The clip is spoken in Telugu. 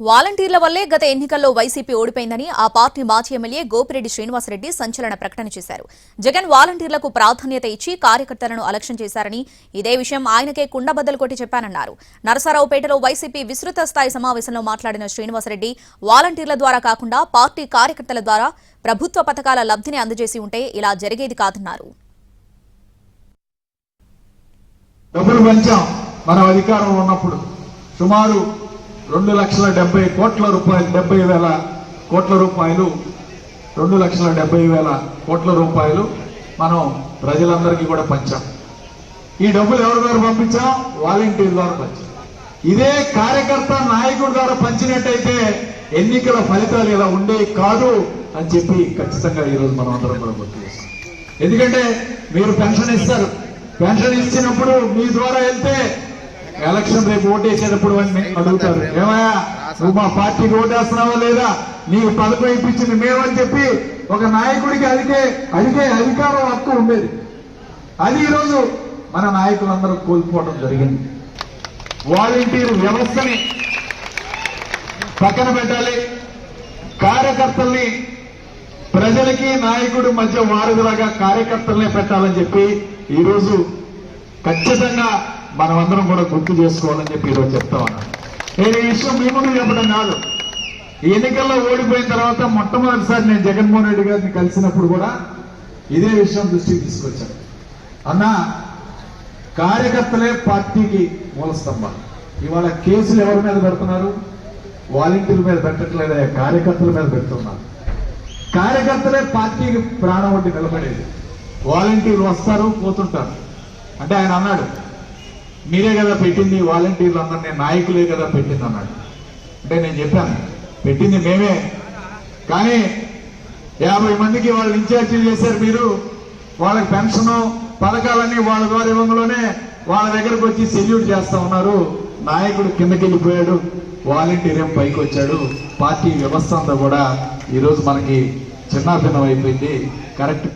వాలంటీర్ల వల్లే గత ఎన్నికల్లో వైసీపీ ఓడిపోయిందని ఆ పార్టీ మాజీ ఎమ్మెల్యే గోపిరెడ్డి శ్రీనివాసరెడ్డి సంచలన ప్రకటన చేశారు. జగన్ వాలంటీర్లకు ప్రాధాన్యత ఇచ్చి కార్యకర్తలను అలక్ష్యం చేశారని, ఇదే విషయం ఆయనకే కుండబద్దలు కొట్టి చెప్పానన్నారు. నరసరావుపేటలో వైసీపీ విస్తృత స్థాయి సమావేశంలో మాట్లాడిన శ్రీనివాసరెడ్డి, వాలంటీర్ల ద్వారా కాకుండా పార్టీ కార్యకర్తల ద్వారా ప్రభుత్వ పథకాల లబ్ధిని అందజేసి ఉంటే ఇలా జరిగేది కాదన్నారు. డబ్బులు పంచాం మన అధికారంలో ఉన్నప్పుడు సుమారు 2,70,000 కోట్ల రూపాయలు 70,000 కోట్ల రూపాయలు 2,70,000 కోట్ల రూపాయలు మనం ప్రజలందరికీ కూడా పంచాం. ఈ డబ్బులు ఎవరి ద్వారా పంపించాం? వాలంటీర్ ద్వారా పంచాం. ఇదే కార్యకర్త నాయకుడి ద్వారా పంచినట్టయితే ఎన్నికల ఫలితాలు ఇలా ఉండేవి కాదు అని చెప్పి ఖచ్చితంగా ఈరోజు మనం అందరం కూడా గుర్తు చేస్తాం. ఎందుకంటే మీరు పెన్షన్ ఇస్తారు, పెన్షన్ ఇచ్చినప్పుడు మీ ద్వారా వెళ్తే ఎలక్షన్ రేపు ఓటేసేటప్పుడు అడుగుతారు, ఏమయ్యా నువ్వు మా పార్టీకి ఓటేస్తున్నావా లేదా, నీకు పథకం ఇప్పించింది మేమని చెప్పి ఒక నాయకుడికి అడిగే అధికారం హక్కు ఉండేది. అది ఈరోజు మన నాయకులందరూ కోల్పోవడం జరిగింది. వాలంటీర్ వ్యవస్థని పక్కన పెట్టాలి, కార్యకర్తల్ని ప్రజలకి నాయకుడి మధ్య వారధిలాగా కార్యకర్తలనే పెట్టాలని చెప్పి ఈరోజు ఖచ్చితంగా మనమందరం కూడా గుర్తు చేసుకోవాలని చెప్పి ఈరోజు చెప్తా ఉన్నాను. నేను ఈ విషయం మీ ముందు చెప్పడం కాదు, ఈ ఎన్నికల్లో ఓడిపోయిన తర్వాత మొట్టమొదటిసారి నేను జగన్మోహన్ రెడ్డి గారిని కలిసినప్పుడు కూడా ఇదే విషయం దృష్టికి తీసుకొచ్చాను. అన్నా, కార్యకర్తలే పార్టీకి మూలస్తంభం. ఇవాళ కేసులు ఎవరి మీద పెడుతున్నారు? వాలంటీర్ల మీద పెట్టట్లేదా, కార్యకర్తల మీద పెడుతున్నారు. కార్యకర్తలే పార్టీకి ప్రాణం వంటి నిలబడేది. వాలంటీర్లు వస్తారు పోతుంటారు. అంటే ఆయన అన్నాడు, మీరే కదా పెట్టింది వాలంటీర్లు అందరినీ, నాయకులే కదా పెట్టింది అన్నాడు. అంటే నేను చెప్పాను, పెట్టింది మేమే, కానీ 50 మందికి వాళ్ళు ఇన్ఛార్జీలు చేశారు మీరు, వాళ్ళకి పెన్షన్ పథకాలన్నీ వాళ్ళ ద్వారా ఇవ్వడంలోనే వాళ్ళ దగ్గరకు వచ్చి సెల్యూట్ చేస్తా ఉన్నారు. నాయకుడు కిందకి వెళ్ళిపోయాడు, వాలంటీర్ ఏం పైకి వచ్చాడు. పార్టీ వ్యవస్థ అంతా కూడా ఈరోజు మనకి చిన్నాభిన్నం అయిపోయింది. కరెక్ట్